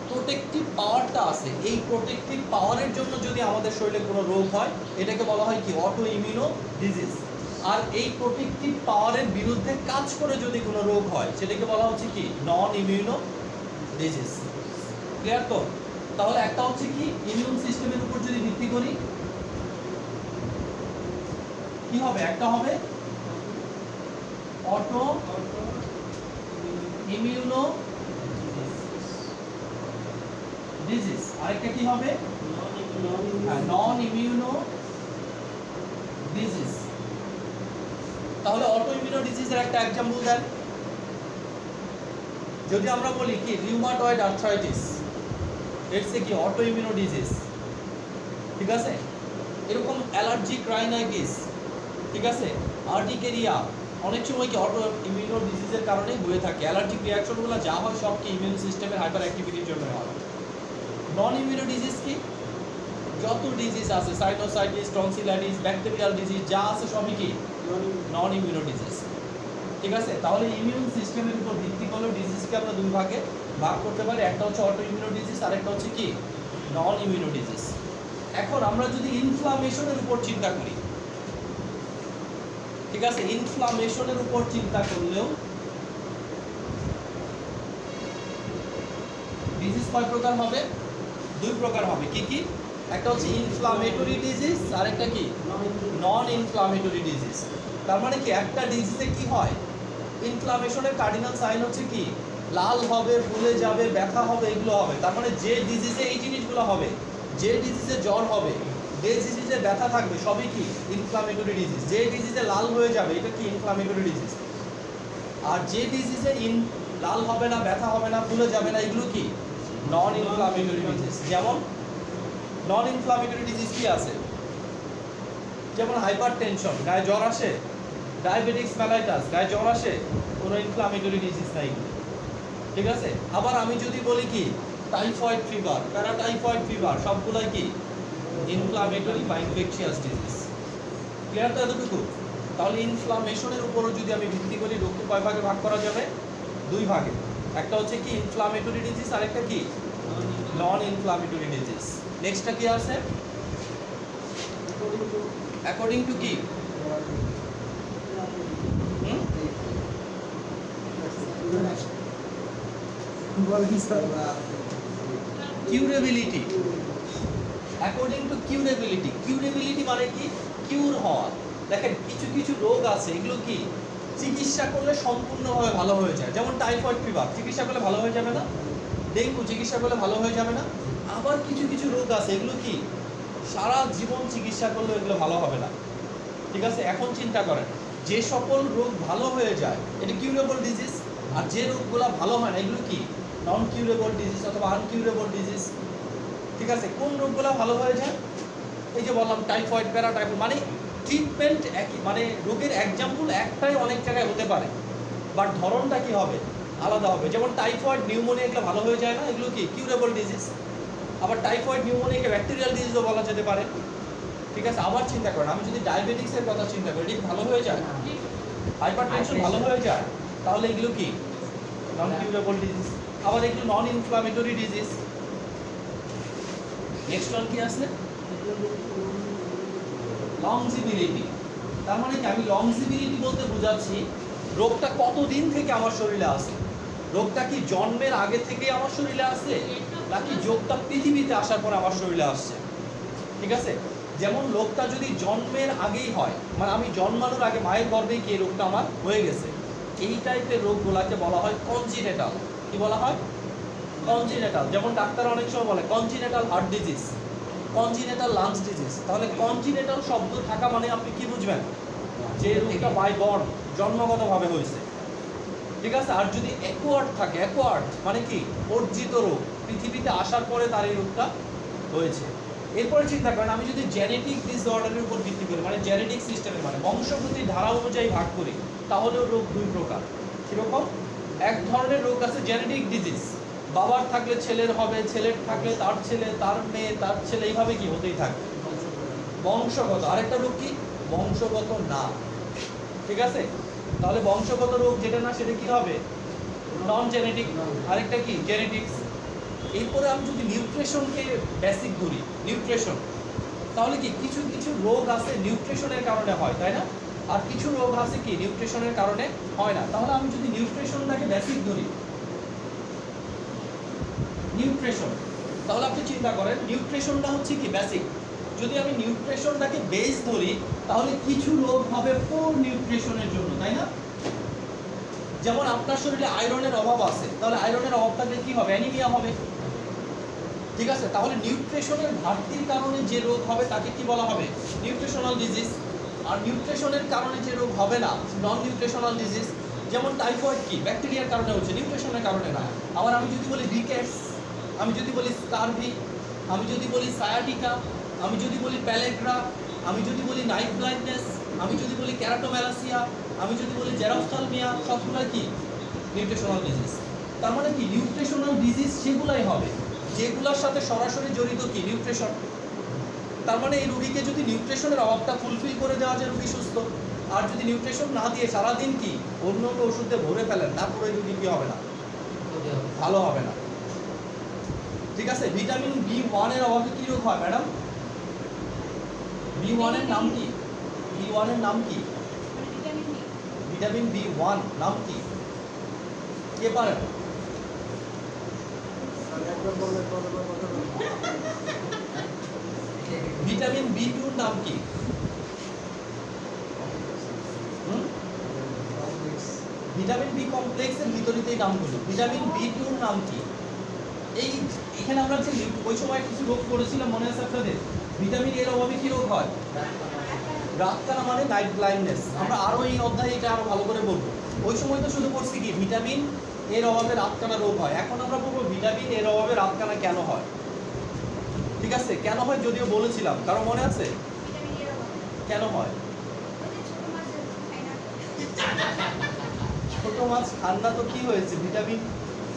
প্রোটেক্টিভ পাওয়ারটা আছে, এই প্রোটেক্টিভ পাওয়ারের জন্য যদি আমাদের শরীরে কোনো রোগ হয়, এটাকে বলা হয় কি অটো ইমিউনো ডিজিজ। আর এই প্রোটেক্টিভ পাওয়ারের বিরুদ্ধে কাজ করে যদি কোনো রোগ হয়, সেটাকে বলা হচ্ছে কি নন ইমিউনো ডিজিজ। ক্লিয়ার তো? তাহলে একটা হচ্ছে কি ইমিউন সিস্টেমের উপর যদি ভিত্তি করি কি হবে, একটা হবে অটো ইমিউনো ডিজিজ, আরেকটা কি হবে নন ইমিউনো ডিজিজ। তাহলে অটো ইমিউনো ডিজিজের একটা एग्जांपल দেন। যদি আমরা বলি কি রিউমাটয়েড আর্থ্রাইটিস, এটস কি অটো ইমিউনো ডিজিজ, ঠিক আছে? এরকম অ্যালার্জিক রাইনাইটিস, ঠিক আছে, আর্টিকেরিয়া, অনেক সময় কি অটো ইমিউনো ডিজিজের কারণেই হয়ে থাকে। অ্যালার্জিক রিয়াকশনগুলো যা হয় সব কি ইমিউন সিস্টেমের হাইপার অ্যাক্টিভিটির জন্য হয়। নন ইমিউনো ডিজিজ কি? যত ডিজিজ আছে, সাইনোসাইটিস, টনসিলাইটিস, ব্যাকটেরিয়াল ডিজিজ যা আছে সবই কি নন ইমিউনো ডিজিজ। ঠিক আছে, তাহলে ইমিউন সিস্টেমের উপর ভিত্তি করে ডিজিজকে আমরা দুই ভাগে ভাগ করতে পারি, একটা হচ্ছে অটো ইমিউনো ডিজিজ আর একটা হচ্ছে কি নন ইমিউনো ডিজিজ। এখন আমরা যদি ইনফ্লামেশনের উপর চিন্তা করি, ঠিক আছে, ইনফ্লামেশনের উপর চিন্তা করলেও ডিজিজ কয় প্রকার হবে? দুই প্রকার হবে। কি কি? একটা হচ্ছে ইনফ্লামেটরি ডিজিজ আর একটা কি নন ইনফ্লামেটরি ডিজিজ। তার মানে কি একটা ডিজিজে কি হয়, ইনফ্লামেশনের কার্ডিনাল সাইন হচ্ছে কি লাল হবে, ফুলে যাবে, ব্যথা হবে, এগুলো হবে। তার মানে যে ডিজিজে এই জিনিসগুলো হবে, যে ডিজিজে জ্বর হবে, যে ডিজিজে ব্যথা থাকবে, সবই কি ইনফ্লামেটরি ডিজিজ। যে ডিজিজে লাল হয়ে যাবে এটা কি ইনফ্লামেটরি ডিজিজ। আর যে ডিজিজে লাল হবে না, ব্যথা হবে না, ফুলে যাবে না, এগুলো কি নন ইনফ্লামেটরি ডিজিজ। যেমন নন ইনফ্লামেটরি ডিজিজ কি আছে? যেমন হাইপার টেনশন, গায়ে জ্বর আসে, ডায়াবেটিক্স মেলাইটাস, গায়ে জ্বর আসে, কোনো ইনফ্লামেটরি ডিজিজ নাই। ঠিক আছে, আবার আমি যদি বলি কি টাইফয়েড ফিভার, প্যারাটাইফয়েড ফিভার, সবগুলাই কি ইনফ্লামেটরি বা ইনফেকশিয়াস ডিজিজ। ক্লিয়ার তো এতটুকু? তাহলে ইনফ্লামেশনের উপরও যদি আমি ভিত্তি করি রোগকে কয় ভাগে ভাগ করা যাবে? দুই ভাগে। একটা হচ্ছে কি ইনফ্লামেটরি ডিজিজ আর একটা কি নন ইনফ্লামেটরি ডিজিজ। নেক্সটটা কি আছে? অ্যাকর্ডিং টু কি বলেন sir. Curability. According to curability. Curability মানে কি কিউর হওয়া। দেখেন কিছু কিছু রোগ আছে এগুলো কি চিকিৎসা করলে সম্পূর্ণভাবে ভালো হয়ে যায়। যেমন টাইফয়েড ফিভার চিকিৎসা করলে ভালো হয়ে যাবে না, ডেঙ্গু চিকিৎসা করলে ভালো হয়ে যাবে না। আবার কিছু কিছু রোগ আছে এগুলো কি সারা জীবন চিকিৎসা করলে এগুলো ভালো হবে না। ঠিক আছে, এখন চিন্তা করেন যে সকল রোগ ভালো হয়ে যায় এটা কিউরেবল ডিজিজ, আর যে রোগগুলো ভালো হয় না এগুলো কি নন কিউরেবল ডিজিজ অথবা আনকিউরেবল ডিজিজ। ঠিক আছে, কোন রোগগুলো ভালো হয়ে যায়? এই যে বললাম টাইফয়েড, প্যারাটাইফয়েড, মানে ট্রিটমেন্ট একই, মানে রোগের এক্সাম্পল একটাই অনেক জায়গায় হতে পারে, বাট ধরনটা কি হবে আলাদা হবে। যেমন টাইফয়েড, নিউমোনিয়া এগুলো ভালো হয়ে যায় না, এগুলো কি কিউরেবল ডিজিজ। আবার টাইফয়েড, নিউমোনিয়াকে ব্যাকটেরিয়াল ডিজিজও বলা যেতে পারে। ঠিক আছে, আবার চিন্তা করেন আমি যদি ডায়াবেটিক্সের কথা চিন্তা করি, এটা ভালো হয়ে যায়, হাইপার টেনশন ভালো হয়ে যায়, তাহলে এগুলো কি নন কিউরেবল ডিজিজ। আবার এগুলো নন ইনফ্লামেটরি ডিজিজ। নেক্সট ওয়ান কি আছে? লংজিবিলিটি। তার মানে কি আমি লংজিবিলিটি বলতে বোঝাচ্ছি রোগটা কতদিন থেকে আমার শরীরে আছে। রোগটা কি জন্মের আগে থেকে আমার শরীরে আছে নাকি রোগটা পৃথিবীতে আসার পর আমার শরীরে আসছে। ঠিক আছে, যেমন রোগটা যদি জন্মের আগেই হয়, মানে আমি জন্মানোর আগে মায়ের গর্ভেই কি এই রোগটা আমার হয়ে গেছে, এই টাইপের রোগগুলোকে বলা হয় কনজিনেটাল। কি বলা হয়? কনজিনেটাল। যেমন ডাক্তার অনেক সময় বলে কনজিনেটাল হার্ট ডিজিজ, কনজিনেটাল লাংস ডিজিজ। তাহলে কনজিনেটাল শব্দ থাকা মানে আপনি কি বুঝবেন? যে রোগটা বাই বর্ন, জন্মগতভাবে হয়েছে। ঠিক আছে, আর যদি অ্যাকোয়ার্ড থাকে, অ্যাকোয়ার্ড মানে কি অর্জিত রোগ, পৃথিবীতে আসার পরে তার এই রোগটা হয়েছে। এরপরে চিন্তা করেন আমি যদি জেনেটিক ডিসঅর্ডারের উপর ভিত্তি করি, মানে জেনেটিক সিস্টেমে মানে বংশগতির ধারা অনুযায়ী ভাগ করি, তাহলেও রোগ দুই প্রকার। কীরকম? এক ধরনের রোগ আছে জেনেটিক ডিজিজ, বাবার থাকলে ছেলের হবে, ছেলের থাকলে তার ছেলে, তার মেয়ে, তার ছেলে, এইভাবে কি হতেই থাকবে, বংশগত। আরেকটা রোগ কি বংশগত না। ঠিক আছে, তাহলে বংশগত রোগ যেটা না সেটা কি হবে? নন জেনেটিক। আরেকটা কি জেনেটিক্স। এরপরে আমি যদি নিউট্রিশনকে বেসিক ধরি, নিউট্রিশন, তাহলে কি কিছু কিছু রোগ আছে নিউট্রিশনের কারণে হয়, তাই না? আর কিছু রোগ আছে কি নিউট্রিশনের কারণে হয় না। তাহলে আমি যদি নিউট্রিশনটাকে বেসিক ধরি, নিউট্রিশন, তাহলে আপনি চিন্তা করেন নিউট্রিশনটা হচ্ছে কি বেসিক। যদি আমি নিউট্রিশনটাকে বেস ধরি তাহলে কিছু রোগ হবে পোর নিউট্রিশনের জন্য, তাই না? যেমন আপনার শরীরে আয়রনের অভাব আছে, তাহলে আয়রনের অভাব থাকলে কি হবে? অ্যানিমিয়া হবে। ঠিক আছে, তাহলে নিউট্রিশনের ঘাটতির কারণে যে রোগ হবে তাকে কি বলা হবে? Nutritional disease. আর নিউট্রিশনের কারণে যে রোগ হবে না, নন নিউট্রিশনাল ডিজিজ। যেমন টাইফয়েড কি ব্যাকটেরিয়ার কারণে হচ্ছে, নিউট্রিশনের কারণে না। আবার আমি যদি বলি রিকেটস, আমি যদি বলি স্কারভি, আমি যদি বলি সায়াটিকা, আমি যদি বলি প্যালেগ্রা, আমি যদি বলি নাইট ব্লাইন্ডনেস, আমি যদি বলি ক্যারাটোম্যালাসিয়া, আমি যদি বলি জেরক্সথালমিয়া সবগুলাই কি নিউট্রিশনাল ডিজিজ। তার মানে কি নিউট্রিশনাল ডিজিজ সেগুলাই হবে যেগুলোর সাথে সরাসরি জড়িত কি নিউট্রিশন। তার মানে এই রোগীকে যদি নিউট্রিশনের অভাবটা ফুলফিল করে দেওয়া যায় রোগী সুস্থ, আর যদি নিউট্রিশন না দিয়ে সারাদিন কি অন্য অন্য ওষুধে ভরে ফেলেন তারপরে রোগী কি হবে না, ভালো হবে না। ঠিক আছে, ভিটামিন B1 এর অভাবে কি রোগ হয় ম্যাডাম? B1 এর নাম কি? B1 এর নাম কি? Vitamin D. ভিটামিন B1 নাম কি? কে পারে? একবার বললে কথা বলতে ভিটামিন B2 এর নাম কি? ভিটামিন বি কমপ্লেক্সের ভিতরিতেই নামগুলো। ভিটামিন B2 এর নাম কি? এই এখানে আমরা যে ওই সময় কিছু রোগ পড়েছিলাম মনে আছে আপনাদের? ভিটামিন এর অভাবে কি রোগ হয়? রাতকানা মানে নাইট ব্লাইন্ডনেস। আমরা আরো এই অধ্যায়ে এটা আরো ভালো করে বলবো। ওই সময় তো শুধু পড়ছি কি ভিটামিন এর অভাবে রাতকানা রোগ হয়। এখন আমরা বলবো ভিটামিন এর অভাবে রাতকানা কেন হয়। ঠিক আছে, কেন হয় যদিও বলেছিলাম, কারণ মনে আছে ভিটামিন এর অভাবে। কেন হয়? ওই যে ছোট মাছ খাই না। ছোট মাছ খান না তো কি হয়েছে? ভিটামিন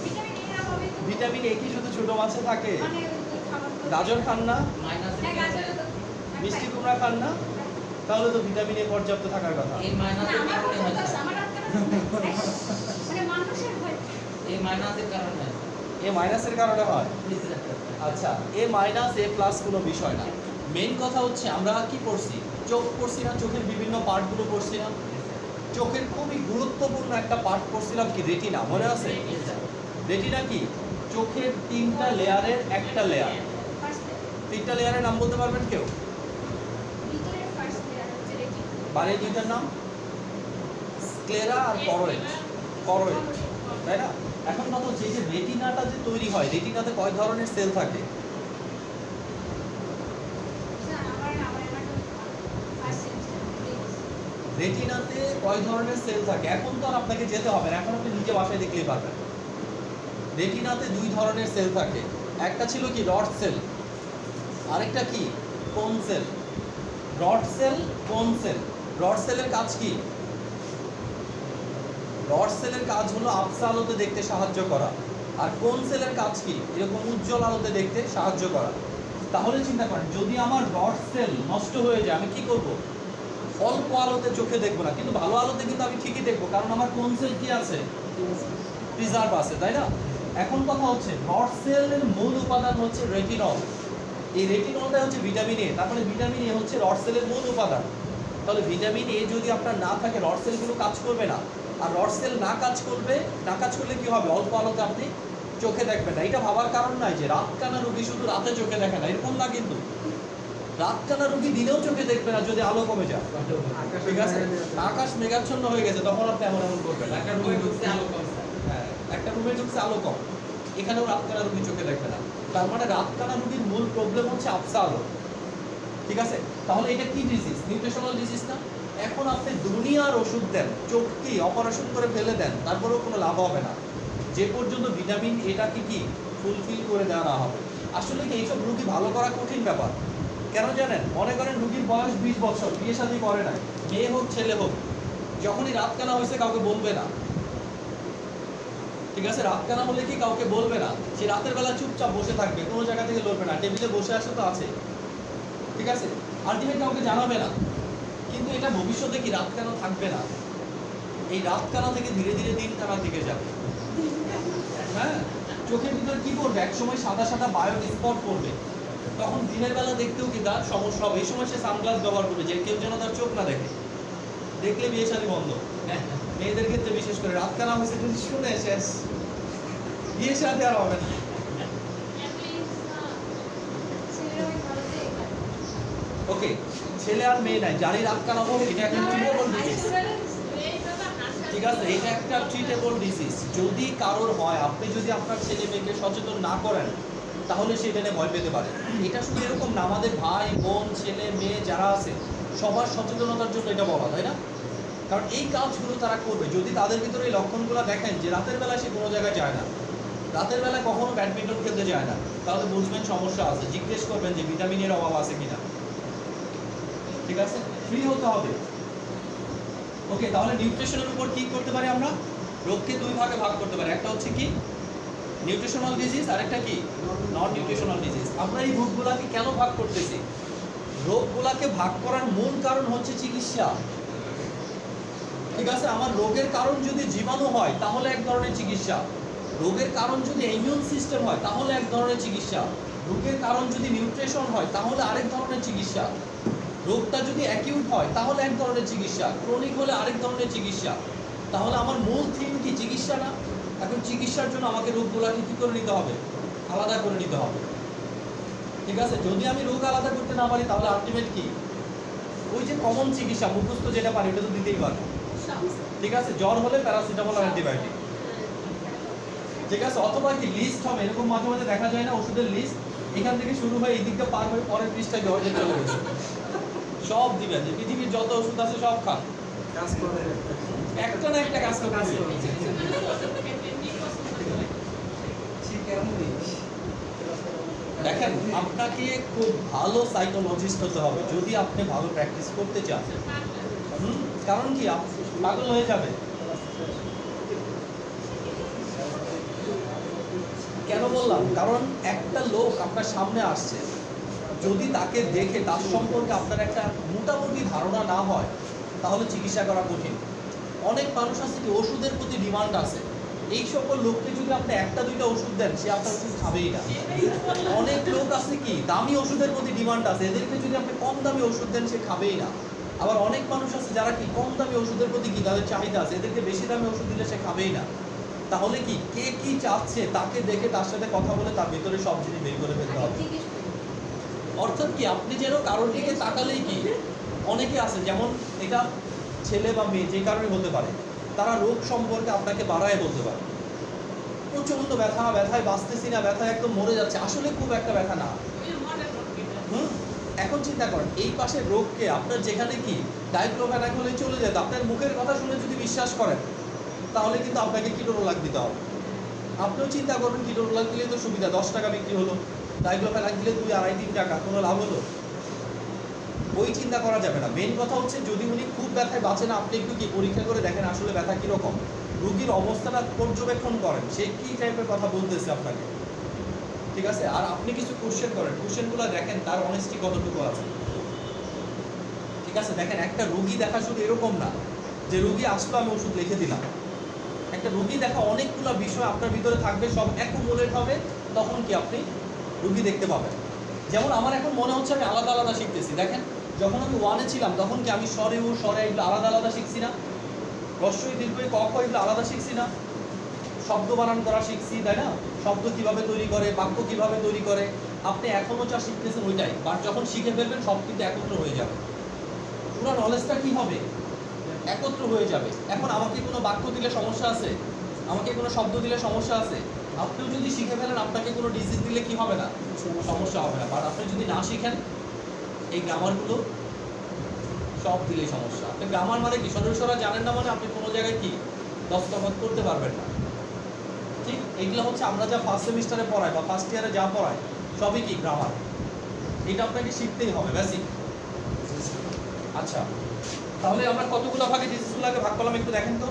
ভিটামিন এর অভাবে তো ভিটামিন এ কি শুধু ছোট মাছে থাকে? মানে ওই খাবার তো- গাজর খান না, মাইনাসের হ্যাঁ, গাজরে তো আমি মিষ্টি খাই। কুমড়া খান না, তাহলে তো ভিটামিন এ পর্যাপ্ত থাকার কথা। এই না, মাইনাসের আমার কারণে পছন্দ হয় আছে, আমার মানে মানুষের হয়। এই মাইনাসের কারণে হয় এ মাইনাসের কারণে হয়। আচ্ছা, এ মাইনাস এ প্লাস কোনো বিষয় না। মেইন কথা হচ্ছে আমরা কি পড়ছি? চোখ পড়ছি না, চোখের বিভিন্ন পার্টগুলো পড়ছি না। চোখের খুবই গুরুত্বপূর্ণ একটা পার্ট পড়ছিলাম কি রেটিনা, মনে আছে? রেটিনা কি চোখের তিনটা লেয়ারের একটা লেয়ার। ফার্স্ট তিনটা লেয়ারের নাম বলতে পারবেন কেউ? ভিতরের ফার্স্ট লেয়ার হচ্ছে রেটিনা। বাইরের দুইটার নাম স্ক্লেরা আর করোয়েড। করোয়েড, তাই না? এখন কথা হচ্ছে এই যে রেটিনাটা যে তৈরি হয়, রেটিনাতে কয় ধরনের সেল থাকে? স্যার আমার ফার্স্ট সেমিস্টার রেটিনাতে কয় ধরনের সেল থাকে? এখন তো আর আপনাকে যেতে হবে না, এখন আপনি নিজে বাসায় দেখলেই পারবেন। রেটিনাতে দুই ধরনের সেল থাকে। একটা ছিল কি রড সেল, আরেকটা কি কোন সেল। রড সেল, কোন সেল। রড সেলের কাজ কি? রড সেলের কাজ হলো আবছা আলোতে দেখতে সাহায্য করা, আর কোন সেলের কাজ কি? এরকম উজ্জ্বল আলোতে দেখতে সাহায্য করা। তাহলে চিন্তা করেন যদি আমার রড সেল নষ্ট হয়ে যায় আমি কি করব? অল্প আলোতে চোখে দেখবো না, কিন্তু ভালো আলোতে কিন্তু আমি ঠিকই দেখবো, কারণ আমার কোন সেল কি আছে? প্রিজার্ভ আছে, তাই না? এখন কথা হচ্ছে রড সেলের মূল উপাদান হচ্ছে রেটিনল। এই রেটিনলটা হচ্ছে ভিটামিন এ। তারপরে ভিটামিন এ হচ্ছে রড সেলের মূল উপাদান। তাহলে ভিটামিন এ যদি আপনার না থাকে রড সেলগুলো কাজ করবে না, আর রড সেল না কাজ করলে কি হবে? অল্প আলোতে আপনি চোখে দেখবেন না। এটা ভাবার কারণ নাই যে রাতকানা রোগী শুধু রাতে চোখে দেখে না, এরকম না কিন্তু। রাতকানা রোগী দিনেও চোখে দেখবে না যদি আলো কমে যায়। ঠিক আছে, আকাশ মেঘাচ্ছন্ন হয়ে গেছে তখন আপনি এমন এমন করবেন না। একটা রুমে ঢুকতে আলো কম স্যার। হ্যাঁ, একটা রুমে ঢুকছে আলো কম, এখানেও রাতকানা রোগী চোখে দেখবে না। তার মানে রাতকানা রোগীর মূল প্রবলেম হচ্ছে আবছা আলো। ঠিক আছে, তাহলে এটা কি ডিজিজ? নিউট্রিশনাল ডিজিজ না? এখন আপনি দুনিয়ার ওষুধ দেন, চোখ কি অপারেশন করে ফেলে দেন, তারপরেও কোনো লাভ হবে না যে পর্যন্ত ভিটামিন এটাকে কি ফুলফিল করে দেওয়া না হবে। আসলে কি এইসব রোগী ভালো করা কঠিন ব্যাপার। কেন জানেন? মনে করেন রোগীর বয়স 20 বছর, বিয়ে শাদী করে নাই, মেয়ে হোক ছেলে হোক, যখনই রাতকানা হয়েছে কাউকে বলবে না। ঠিক আছে, রাতকানা হলে কি কাউকে বলবে না, সে রাতের বেলা চুপচাপ বসে থাকবে, কোনো জায়গা থেকে লড়বে না, টেবিলে বসে আসে তো আছে। ঠিক আছে, আলটিমেট কাউকে জানাবে না। কিন্তু এটা ভবিষ্যতে কি রাতকানা থাকবে না, এই রাতকানা থেকে ধীরে ধীরে দিন কানার দিকে যাবে। হ্যাঁ, চোখের ভিতরে কি করবে? এক সময় সাদা সাদা বায়ো স্পট পড়বে, তখন দিনের বেলা দেখতেও কি তার সমস্যা হবে। এই সময় সে সানগ্লাস ব্যবহার করবে যে কেউ যেন তার চোখ না দেখে, দেখলে বিয়ে শাদী বন্ধ। মেয়েদের ক্ষেত্রে বিশেষ করে রাতকানা হয়েছে যদি শুনে শেষ, বিয়ে শাদী আর হবে না। ওকে, ছেলে আর মেয়ে নাই, যারই রাতকানা হবে এটা একটা ট্রিটেবল ডিজিজ। ঠিক আছে, এটা একটা ট্রিটেবল ডিজিজ। যদি কারোর হয়, আপনি যদি আপনার ছেলে মেয়েকে সচেতন না করেন তাহলে সেটা নিয়ে ভয় পেতে পারে। এটা শুধু এরকম না, আমাদের ভাই বোন ছেলে মেয়ে যারা আছে সবার সচেতনতার জন্য এটা বলা, তাই না? কারণ এই কাজগুলো তারা করবে যদি তাদের ভিতরে এই লক্ষণগুলো দেখেন যে রাতের বেলা সে কোনো জায়গায় যায় না, রাতের বেলা কখনো ব্যাডমিন্টন খেলতে যায় না, তাহলে বুঝবেন সমস্যা আছে। জিজ্ঞেস করবেন যে ভিটামিনের অভাব আছে কিনা। ঠিক আছে, ফ্রি হতে হবে। ওকে, তাহলে নিউট্রিশনের উপর কি করতে পারি আমরা? রোগকে দুই ভাগে ভাগ করতে পারি। একটা হচ্ছে কি নিউট্রিশনাল ডিজিজ, আর একটা কি নন নিউট্রিশনাল ডিজিজ। আমরা এই রোগগুলাকে কেন ভাগ করতেছি? রোগগুলাকে ভাগ করার মূল কারণ হচ্ছে চিকিৎসা। ঠিক আছে, আমার রোগের কারণ যদি জীবাণু হয় তাহলে এক ধরনের চিকিৎসা, রোগের কারণ যদি ইমিউন সিস্টেম হয় তাহলে এক ধরনের চিকিৎসা, রোগের কারণ যদি নিউট্রিশন হয় তাহলে আরেক ধরনের চিকিৎসা, রোগটা যদি অ্যাকিউট হয় তাহলে এক ধরনের চিকিৎসা, ক্রনিক হলে আরেক ধরনের চিকিৎসা। তাহলে আমার মূল থিম কি? চিকিৎসা না? এখন চিকিৎসার জন্য আমাকে রোগগুলোকে কী করে নিতে হবে? আলাদা করে নিতে হবে। ঠিক আছে, যদি আমি রোগ আলাদা করতে না পারি তাহলে আলটিমেট কি? ওই যে কমন চিকিৎসা মুখস্থ যেটা পারি ওটা তো দিতেই পারবো। ঠিক আছে, জ্বর হলে প্যারাসিটামল আর অ্যান্টিবায়োটিক। ঠিক আছে, অথবা কি লিস্ট হবে, এরকম মাঝে মাঝে দেখা যায় না ওষুধের লিস্ট, এখান থেকে শুরু হয়ে এই দিকটা পার হয়ে পরের পৃষ্ঠায় জ্বরের চলে গেছে। সব দিবেন যে পৃথিবীর যত ওষুধ আছে সব খান, কাজ করে একটা না একটা কাজ করতে হবে। দেখেন, আপনাকে খুব ভালো সাইকোলজিস্ট হতে হবে যদি আপনি ভালো প্র্যাকটিস করতে চান। কারণ কি পাগল হয়ে যাবে। কেন বললাম? কারণ একটা লোক আপনার সামনে আসছে, যদি তাকে দেখে তার সম্পর্কে আপনার একটা মোটামুটি ধারণা না হয় তাহলে চিকিৎসা করা কঠিন। অনেক মানুষ আছে কি ওষুধের প্রতি ডিমান্ড আছে, এই সকল লোককে যদি আপনি একটা দুইটা ওষুধ দেন সে আপনার ওষুধ খাবেই না। অনেক লোক আছে কি দামি ওষুধের প্রতি ডিমান্ড আছে, এদেরকে যদি আপনি কম দামি ওষুধ দেন সে খাবেই না। আবার অনেক মানুষ আছে যারা কি কম দামি ওষুধের প্রতি কি তাদের চাহিদা আছে, এদেরকে বেশি দামি ওষুধ দিলে সে খাবেই না। তাহলে কি কে কি চাচ্ছে তাকে দেখে তার সাথে কথা বলে তার ভিতরে সব জিনিস বের করে ফেলতে হবে। অর্থাৎ কি আপনি যেন কারোর দিকে তাকালেই কি, অনেকে আছে যেমন এটা ছেলে বা মেয়ে যে কারণে হতে পারে, তারা রোগ সম্পর্কে আপনাকে বাড়ায় বলতে পারে প্রচন্ড ব্যথা, ব্যথায় বাঁচতেছি না, ব্যথায় একদম মরে যাচ্ছে, আসলে খুব একটা ব্যথা না। এখন চিন্তা করেন এই পাশের রোগকে আপনার যেখানে কি ডাইক্লোফেনাক হলে চলে যেত, আপনার মুখের কথা শুনে যদি বিশ্বাস করেন তাহলে কিন্তু আপনাকে কিটোরোলাক দিতে হবে। আপনিও চিন্তা করবেন কিটোরোলাক দিলে তো সুবিধা, 10 টাকা বিক্রি হলো, ডাইক্লোফেনাক দিলে 2, 2.5, 3 টাকা, কোনো লাভ হলো? ওই চিন্তা করা যাবে না। মেন কথা হচ্ছে যদি উনি খুব ব্যথায় বাঁচে না, আপনি একটু কি পরীক্ষা করে দেখেন আসলে ব্যথা কীরকম, রোগীর অবস্থাটা পর্যবেক্ষণ করেন সে কী টাইপের কথা বলতেছে আপনাকে। ঠিক আছে, আর আপনি কিছু কোশ্চেন করেন, কোশ্চেনগুলো দেখেন তার অনেস্টি কতটুকু আছে। ঠিক আছে, দেখেন একটা রোগী দেখা শুধু এরকম না যে রোগী আসলো আমি ওষুধ লিখে দিলাম। একটা রোগী দেখা অনেকগুলো বিষয় আপনার ভিতরে থাকবে, সব অ্যাকুমুলেট হবে, তখন কি আপনি রোগী দেখতে পাবেন। যেমন আমার এখন মনে হচ্ছে আমি আলাদা আলাদা শিখতেছি। দেখেন যখন আমি 1-এ ছিলাম তখন কি আমি স্বরে ও স্বরে এগুলো আলাদা আলাদা শিখছি না? রস্বই দীর্ঘই ক খ এগুলো আলাদা শিখছি না? শব্দ বানান করা শিখছি, তাই না? শব্দ কিভাবে তৈরি করে, বাক্য কিভাবে তৈরি করে, আপনি এখনও যা শিখতেছেন ওইটাই, বাট যখন শিখে ফেলবেন সব কিন্তু একত্র হয়ে যাবে, পুরো নলেজটা কি হবে? একত্র হয়ে যাবে। এখন আমাকে কোনো বাক্য দিলে সমস্যা আছে, আমাকে কোনো শব্দ দিলে সমস্যা আছে, আপনিও যদি শিখে ফেলেন আপনাকে কোনো ডিজিজ দিলে কি হবে না? সমস্যা হবে না। বাট আপনি যদি না শিখেন এই গ্রামারগুলো সব দিলেই সমস্যা। আপনি গ্রামার মানে কি সদস্যরা জানেন না মানে আপনি কোনো জায়গায় কি দস্তখত করতে পারবেন না। ঠিক এইগুলো হচ্ছে আমরা যা ফার্স্ট সেমিস্টারে পড়াই বা ফার্স্ট ইয়ারে যা পড়াই সবই কি গ্রামার, এটা আপনাকে শিখতেই হবে বেসিক। আচ্ছা, তাহলে আমরা কতগুলো ভাগে ডিজিজগুলোকে ভাগ করলাম একটু দেখেন তো।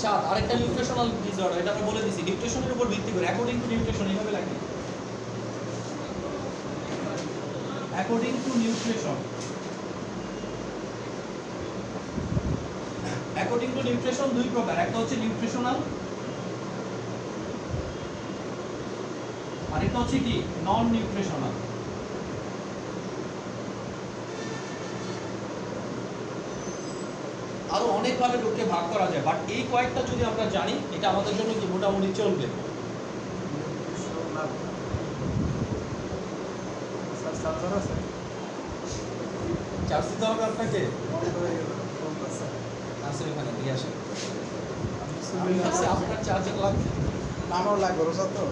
7, আরেকটা নিউট্রিশনাল ডিসঅর্ডার, এটা আমরা বলে দিছি নিউট্রিশনের উপর ভিত্তি করে, অ্যাকর্ডিং টু নিউট্রিশন এইভাবে লাগে, according to nutrition. According to nutrition দুই প্রকার, একটা হচ্ছে নিউট্রিশনাল, আরেকটা হচ্ছে কি নন নিউট্রিশনাল। আরো অনেকভাবে রোগকে ভাগ করা যায়, বাট এই কয়েকটা যদি আমরা জানি এটা আমাদের জন্য কি মোটামুটি চলবে। চার্জ দিতে হবে আপনাকে, আছে ওখানে দিয়ে আসেন। আমি ভাবছি আপনার চার্জার লাগবে, আমার লাগবে রোজা তো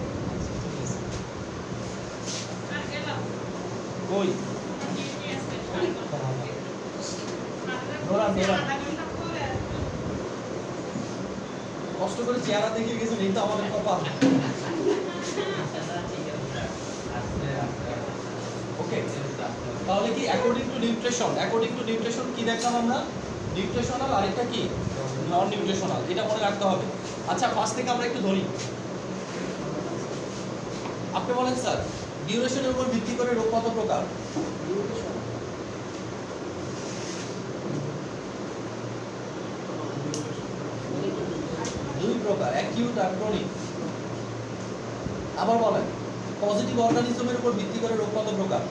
কই কষ্ট করে চেহারা দেখে গেছেন, এই তো আমাদের কপাল। ওকে তাহলে কি অ্যাকর্ডিং টু নিউট্রিশন কি দেখলাম আমরা? নিউট্রিশনাল, আরেকটা কি নন নিউট্রিশনাল, এটা মনে রাখতে হবে। আচ্ছা, ফার্স্ট থেকে আমরা একটু ধরি। আপনি বলেন স্যার, ডিউরেশনের উপর ভিত্তি করে রোগ কত প্রকার? দুই প্রকার, অ্যাকিউট আর ক্রনিক। আবার বলেন, পজিটিভ অর্গানিজমের উপর ভিত্তি করে রোগ কত প্রকার?